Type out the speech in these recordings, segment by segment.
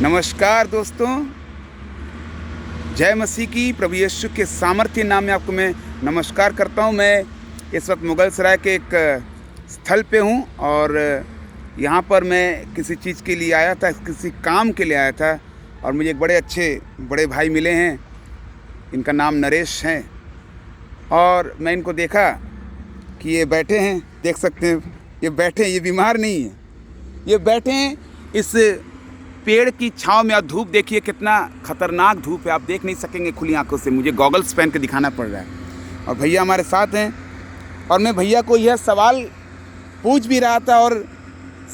नमस्कार दोस्तों, जय मसीह की। प्रभु यीशु के सामर्थ्य नाम में आपको मैं नमस्कार करता हूं। मैं इस वक्त मुगल सराय के एक स्थल पे हूं और यहाँ पर मैं किसी चीज़ के लिए आया था, किसी काम के लिए आया था। और मुझे एक बड़े भाई मिले हैं, इनका नाम नरेश है। और मैं इनको देखा कि ये बैठे हैं, देख सकते हैं ये बैठे हैं, ये बीमार नहीं है, ये बैठे हैं इस पेड़ की छांव में। और धूप देखिए कितना खतरनाक धूप है, आप देख नहीं सकेंगे खुली आंखों से, मुझे गॉगल्स पहन के दिखाना पड़ रहा है। और भैया हमारे साथ हैं और मैं भैया को यह सवाल पूछ भी रहा था और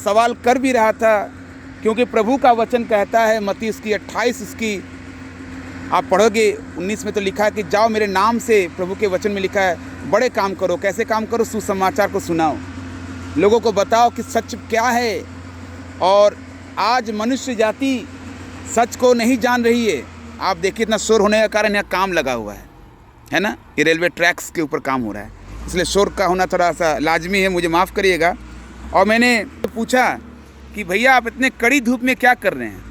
सवाल कर भी रहा था, क्योंकि प्रभु का वचन कहता है, मत्ती उसकी 28 उसकी आप पढ़ोगे 19 में तो लिखा है कि जाओ मेरे नाम से, प्रभु के वचन में लिखा है बड़े काम करो। कैसे काम करो? सुसमाचार को सुनाओ, लोगों को बताओ कि सच क्या है। और आज मनुष्य जाति सच को नहीं जान रही है। आप देखिए इतना शोर होने का कारण यहाँ काम लगा हुआ है ना, ये रेलवे ट्रैक्स के ऊपर काम हो रहा है, इसलिए शोर का होना थोड़ा सा लाजमी है, मुझे माफ़ करिएगा। और मैंने पूछा कि भैया आप इतने कड़ी धूप में क्या कर रहे हैं,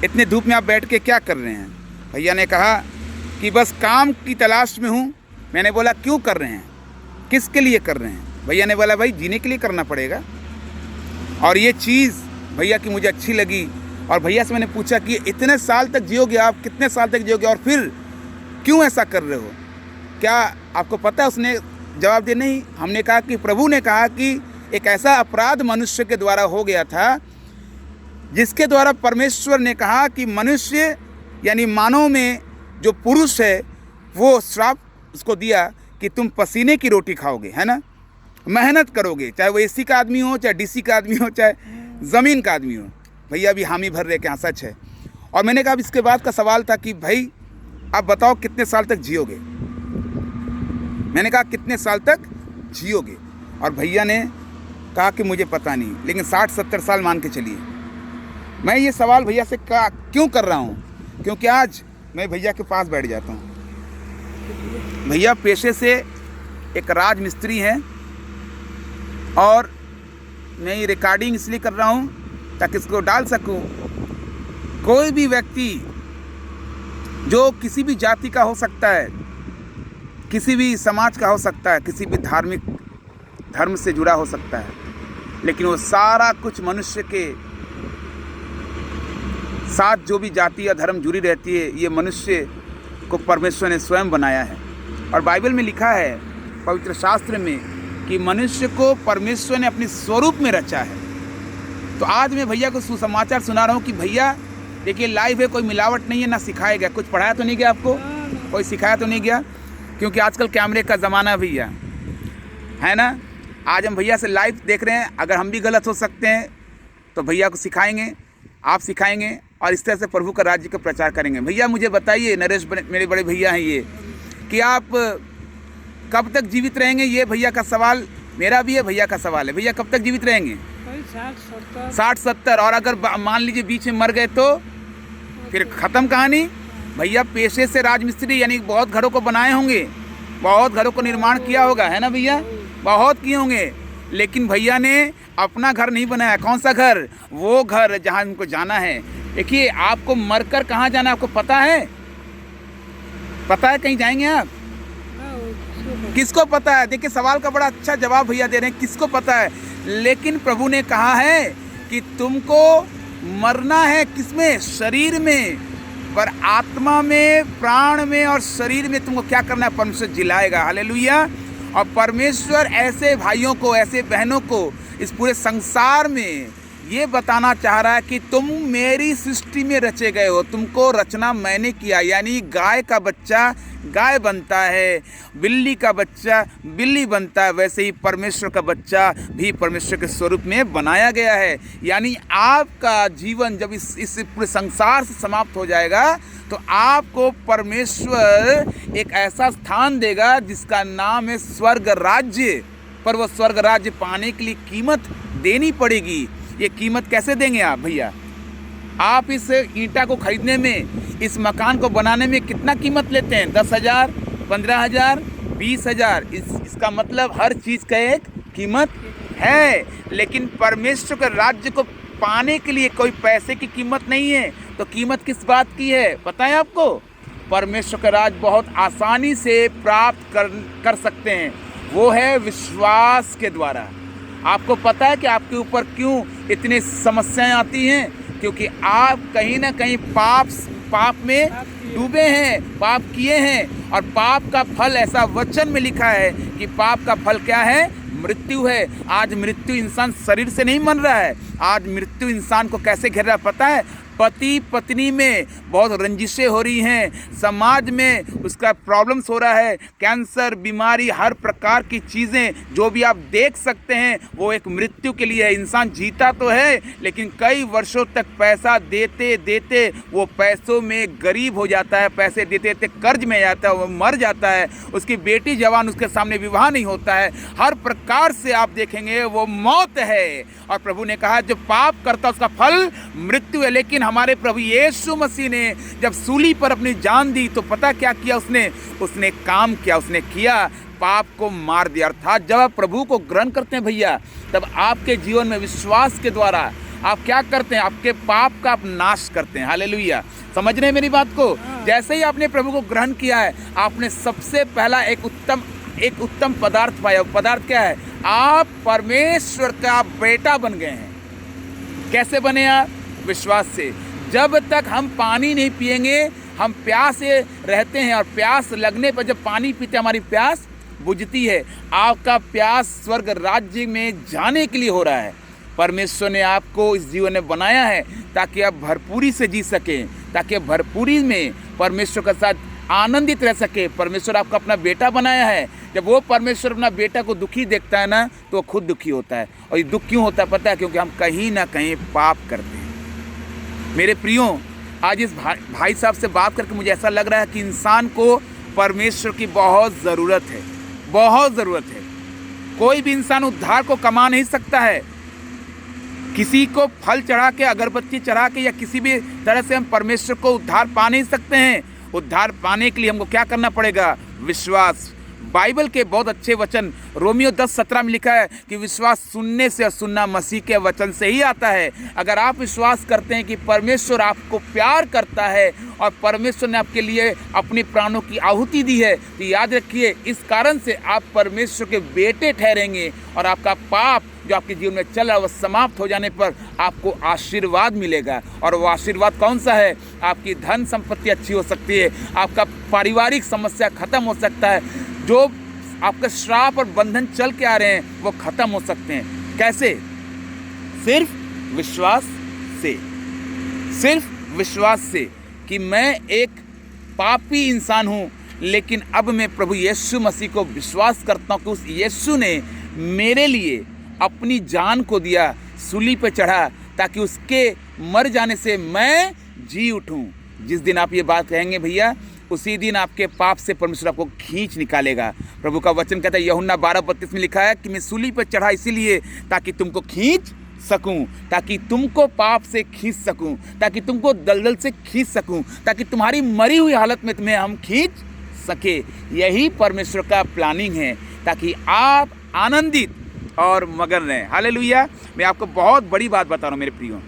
इतने धूप में आप बैठ के क्या कर रहे हैं? भैया ने कहा कि बस काम की तलाश में हूँ। मैंने बोला क्यों कर रहे हैं, किसके लिए कर रहे हैं? भैया ने बोला भाई जीने के लिए करना पड़ेगा। और ये चीज़ भैया की मुझे अच्छी लगी। और भैया से मैंने पूछा कि इतने साल तक जियोगे आप, कितने साल तक जियोगे और फिर क्यों ऐसा कर रहे हो, क्या आपको पता है? उसने जवाब दिया नहीं। हमने कहा कि प्रभु ने कहा कि एक ऐसा अपराध मनुष्य के द्वारा हो गया था जिसके द्वारा परमेश्वर ने कहा कि मनुष्य यानी मानव में जो पुरुष है वो श्राप उसको दिया कि तुम पसीने की रोटी खाओगे, है ना, मेहनत करोगे, चाहे वो एसी का आदमी हो, चाहे डीसी का आदमी हो, चाहे ज़मीन का आदमी हो। भैया भी हामी भर रहे कि हाँ सच है। और मैंने कहा इसके बाद का सवाल था कि भाई आप बताओ कितने साल तक जियोगे? मैंने कहा कितने साल तक जियोगे? और भैया ने कहा कि मुझे पता नहीं, लेकिन 60-70 साल मान के चलिए। मैं ये सवाल भैया से क्यों कर रहा हूँ, क्योंकि आज मैं भैया के पास बैठ जाता हूँ। भैया पेशे से एक राज मिस्त्री हैं और मैं ये रिकॉर्डिंग इसलिए कर रहा हूँ ताकि इसको डाल सकूँ। कोई भी व्यक्ति जो किसी भी जाति का हो सकता है, किसी भी समाज का हो सकता है, किसी भी धार्मिक धर्म से जुड़ा हो सकता है, लेकिन वो सारा कुछ मनुष्य के साथ जो भी जाति या धर्म जुड़ी रहती है, ये मनुष्य को परमेश्वर ने स्वयं बनाया है। और बाइबल में लिखा है, पवित्र शास्त्र में, कि मनुष्य को परमेश्वर ने अपने स्वरूप में रचा है। तो आज मैं भैया को सुसमाचार सुना रहा हूँ कि भैया देखिए लाइव है, कोई मिलावट नहीं है, ना सिखाया गया, कुछ पढ़ाया तो नहीं गया आपको, कोई सिखाया तो नहीं गया, क्योंकि आजकल कैमरे का ज़माना भैया है ना। आज हम भैया से लाइव देख रहे हैं, अगर हम भी गलत हो सकते हैं तो भैया को सिखाएंगे, आप सिखाएंगे और इस तरह से प्रभु का राज्य का प्रचार करेंगे। भैया मुझे बताइए, नरेश मेरे बड़े भैया हैं ये, कि आप कब तक जीवित रहेंगे? ये भैया का सवाल मेरा भी है, भैया का सवाल है। भैया कब तक जीवित रहेंगे? 60-70। और अगर मान लीजिए बीच में मर गए तो फिर ख़त्म कहानी। भैया पेशे से राजमिस्त्री, यानी बहुत घरों को बनाए होंगे, बहुत घरों को निर्माण किया होगा, है ना भैया, बहुत किए होंगे। लेकिन भैया ने अपना घर नहीं बनाया। कौन सा घर? वो घर जहाँ उनको जाना है। देखिए आपको मरकर कहाँ जाना है आपको पता है? पता है कहीं जाएंगे आप? किसको पता है? देखिए सवाल का बड़ा अच्छा जवाब भैया दे रहे हैं, किसको पता है? लेकिन प्रभु ने कहा है कि तुमको मरना है किसमें? शरीर में, पर आत्मा में, प्राण में और शरीर में तुमको क्या करना है? परमेश्वर जिलाएगा। हालेलुया। और परमेश्वर ऐसे भाइयों को, ऐसे बहनों को इस पूरे संसार में ये बताना चाह रहा है कि तुम मेरी सृष्टि में रचे गए हो, तुमको रचना मैंने किया। यानी गाय का बच्चा गाय बनता है, बिल्ली का बच्चा बिल्ली बनता है, वैसे ही परमेश्वर का बच्चा भी परमेश्वर के स्वरूप में बनाया गया है। यानी आपका जीवन जब इस पूरे संसार से समाप्त हो जाएगा तो आपको परमेश्वर एक ऐसा स्थान देगा जिसका नाम है स्वर्ग राज्य। पर वो स्वर्ग राज्य पाने के लिए कीमत देनी पड़ेगी। ये कीमत कैसे देंगे आप भैया? आप इस ईंटा को खरीदने में, इस मकान को बनाने में कितना कीमत लेते हैं? 10,000, 15,000, 20,000। इसका मतलब हर चीज़ का एक कीमत है। लेकिन परमेश्वर के राज्य को पाने के लिए कोई पैसे की कीमत नहीं है, तो कीमत किस बात की है पता है आपको? परमेश्वर का राज बहुत आसानी से प्राप्त कर सकते हैं, वो है विश्वास के द्वारा। आपको पता है कि आपके ऊपर क्यों इतनी समस्याएं आती हैं? क्योंकि आप कहीं ना कहीं पाप में डूबे हैं, पाप किए हैं, और पाप का फल, ऐसा वचन में लिखा है कि पाप का फल क्या है? मृत्यु है। आज मृत्यु इंसान शरीर से नहीं मर रहा है, आज मृत्यु इंसान को कैसे घेर रहा है पता है? पति पत्नी में बहुत रंजिशें हो रही हैं, समाज में उसका प्रॉब्लम्स हो रहा है, कैंसर, बीमारी, हर प्रकार की चीज़ें जो भी आप देख सकते हैं वो एक मृत्यु के लिए है। इंसान जीता तो है लेकिन कई वर्षों तक पैसा देते देते वो पैसों में गरीब हो जाता है, पैसे देते देते कर्ज में जाता है, वो मर जाता है, उसकी बेटी जवान उसके सामने विवाह नहीं होता है, हर प्रकार से आप देखेंगे वो मौत है। और प्रभु ने कहा जो पाप करता उसका फल मृत्यु है। लेकिन हमारे प्रभु यीशु मसीह ने जब सूली पर अपनी जान दी तो पता क्या किया उसने काम किया, उसने किया, पाप को मार दिया। अर्थात जब आप प्रभु को ग्रहण करते हैं भैया, तब आपके जीवन में विश्वास के द्वारा आप क्या करते हैं? आपके पाप का आप नाश करते हैं। हालेलुया, समझ रहे हैं मेरी बात को? जैसे ही आपने प्रभु को ग्रहण किया है, आपने सबसे पहला एक उत्तम पदार्थ पाया। पदार्थ क्या है? आप परमेश्वर का बेटा बन गए हैं। कैसे बने आप? विश्वास से। जब तक हम पानी नहीं पिएंगे हम प्यासे रहते हैं, और प्यास लगने पर जब पानी पीते हमारी प्यास बुझती है। आपका प्यास स्वर्ग राज्य में जाने के लिए हो रहा है। परमेश्वर ने आपको इस जीवन में बनाया है ताकि आप भरपूरी से जी सकें, ताकि भरपूरी में परमेश्वर के साथ आनंदित रह सके। परमेश्वर आपका अपना बेटा बनाया है। जब वो परमेश्वर अपना बेटा को दुखी देखता है ना, तो वो खुद दुखी होता है। और ये दुख क्यों होता है पता है? क्योंकि हम कहीं ना कहीं पाप करते हैं। मेरे प्रियो, आज इस भाई साहब से बात करके मुझे ऐसा लग रहा है कि इंसान को परमेश्वर की बहुत ज़रूरत है, बहुत ज़रूरत है। कोई भी इंसान उद्धार को कमा नहीं सकता है। किसी को फल चढ़ा के, अगरबत्ती चढ़ा के या किसी भी तरह से हम परमेश्वर को उद्धार पा नहीं सकते हैं। उद्धार पाने के लिए हमको क्या करना पड़ेगा? विश्वास। बाइबल के बहुत अच्छे वचन रोमियो 10:17 में लिखा है कि विश्वास सुनने से और सुनना मसीह के वचन से ही आता है। अगर आप विश्वास करते हैं कि परमेश्वर आपको प्यार करता है और परमेश्वर ने आपके लिए अपने प्राणों की आहुति दी है, तो याद रखिए इस कारण से आप परमेश्वर के बेटे ठहरेंगे, और आपका पाप जो आपके जीवन में चल रहा है वह समाप्त हो जाने पर आपको आशीर्वाद मिलेगा। और वो आशीर्वाद कौन सा है? आपकी धन संपत्ति अच्छी हो सकती है, आपका पारिवारिक समस्या खत्म हो सकता है, जो आपका श्राप और बंधन चल के आ रहे हैं वो खत्म हो सकते हैं। कैसे? सिर्फ विश्वास से। सिर्फ विश्वास से कि मैं एक पापी इंसान हूँ, लेकिन अब मैं प्रभु यीशु मसीह को विश्वास करता हूँ कि उस यीशु ने मेरे लिए अपनी जान को दिया, सूली पे चढ़ा, ताकि उसके मर जाने से मैं जी उठूं। जिस दिन आप ये बात कहेंगे भैया, उसी दिन आपके पाप से परमेश्वर आपको खींच निकालेगा। प्रभु का वचन कहता है, यूहन्ना 12:32 में लिखा है कि मैं सूली पर चढ़ा इसीलिए ताकि तुमको खींच सकूं, ताकि तुमको पाप से खींच सकूं, ताकि तुमको दलदल से खींच सकूं, ताकि तुम्हारी मरी हुई हालत में तुम्हें हम खींच सके। यही परमेश्वर का प्लानिंग है, ताकि आप आनंदित और मगन रहें। हालेलुया। मैं आपको बहुत बड़ी बात बता रहा हूँ मेरे प्रियो।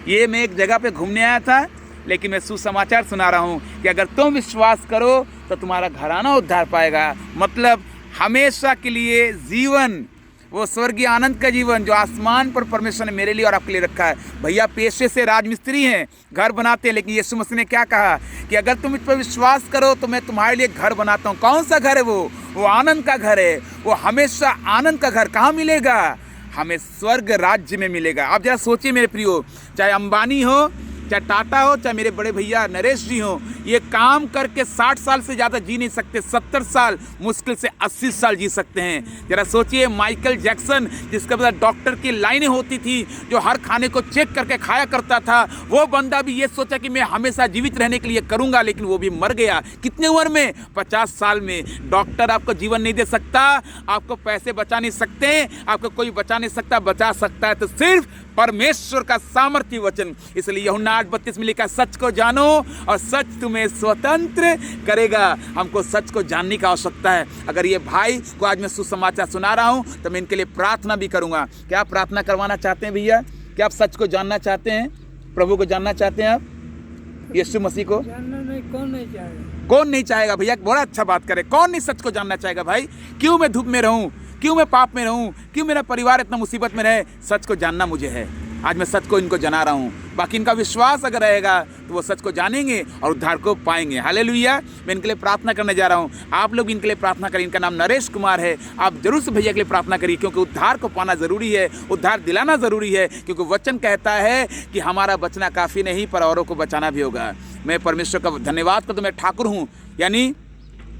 ये मैं एक जगह पे घूमने आया था, लेकिन मैं सुसमाचार सुना रहा हूँ कि अगर तुम विश्वास करो तो तुम्हारा घराना उद्धार पाएगा। मतलब हमेशा के लिए जीवन, वो स्वर्गीय आनंद का जीवन जो आसमान पर परमेश्वर ने मेरे लिए और आपके लिए रखा है। भैया पेशे से राजमिस्त्री हैं, घर बनाते हैं, लेकिन यीशु मसीह ने क्या कहा कि अगर तुम इस पर विश्वास करो तो मैं तुम्हारे लिए घर बनाता हूँ। कौन सा घर है वो आनंद का घर है। वो हमेशा आनंद का घर कहाँ मिलेगा? हमें स्वर्ग राज्य में मिलेगा। आप जरा सोचिए मेरे प्रियो, चाहे अंबानी हो, चाहे टाटा हो, चाहे मेरे बड़े भैया नरेश जी हो, ये काम करके 60 साल से ज़्यादा जी नहीं सकते। 70 साल, मुश्किल से 80 साल जी सकते हैं। जरा सोचिए माइकल जैक्सन, जिसका मतलब डॉक्टर की लाइनें होती थी, जो हर खाने को चेक करके खाया करता था, वो बंदा भी ये सोचा कि मैं हमेशा जीवित रहने के लिए करूँगा, लेकिन वो भी मर गया। कितने उम्र में? 50 साल में। डॉक्टर आपको जीवन नहीं दे सकता, आपको पैसे बचा नहीं सकते, आपको कोई बचा नहीं सकता। बचा सकता है तो सिर्फ परमेश्वर का सामर्थ्य वचन। इसलिए यूहन्ना 8:32 में लिखा, सच को जानो और सच तुम्हें स्वतंत्र करेगा। हमको सच को जानने की आवश्यकता है। अगर ये भाई को आज मैं सुसमाचार सुना रहा हूँ तो मैं इनके लिए प्रार्थना भी करूँगा। क्या प्रार्थना करवाना चाहते हैं भैया? क्या आप सच को जानना चाहते हैं? प्रभु को जानना चाहते हैं आप, यीशु मसीह को? जानना नहीं, कौन नहीं चाहेगा? कौन नहीं चाहेगा भैया, बड़ा अच्छा बात करे। कौन नहीं सच को जानना चाहेगा भाई? क्यों मैं धूप में रहूं, क्यों मैं पाप में रहूं, क्यों मेरा परिवार इतना मुसीबत में रहे? सच को जानना मुझे है। आज मैं सच को इनको जना रहा हूं। बाकी इनका विश्वास अगर रहेगा तो वो सच को जानेंगे और उद्धार को पाएंगे। हालेलुया। मैं इनके लिए प्रार्थना करने जा रहा हूं। आप लोग इनके लिए प्रार्थना करें। इनका नाम नरेश कुमार है। आप जरूर से भैया के लिए प्रार्थना करिए, क्योंकि उद्धार को पाना जरूरी है, उद्धार दिलाना जरूरी है, क्योंकि वचन कहता है कि हमारा बचना काफी नहीं पर औरों को बचाना भी होगा। मैं परमेश्वर का धन्यवाद करता हूं। मैं ठाकुर हूं, यानी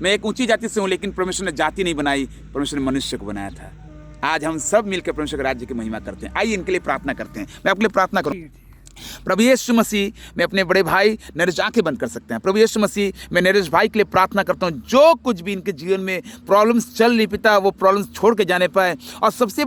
मैं एक ऊंची जाति से हूं, लेकिन परमेश्वर ने जाति नहीं बनाई, परमेश्वर ने मनुष्य को बनाया था। आज हम सब मिलकर परमेश्वर के राज्य की महिमा करते हैं। आइए इनके लिए प्रार्थना करते हैं। मैं आपके लिए प्रार्थना करूं। प्रभु यीशु मसीह, मैं अपने बड़े भाई नरेश आंखें बंद कर सकते हैं। प्रभु यीशु मसीह, मैं नरेश भाई के लिए प्रार्थना करता हूं, जो कुछ भी इनके जीवन में प्रॉब्लम्स चल रही पिता, वो प्रॉब्लम्स छोड़ के जाने पाए। और सबसे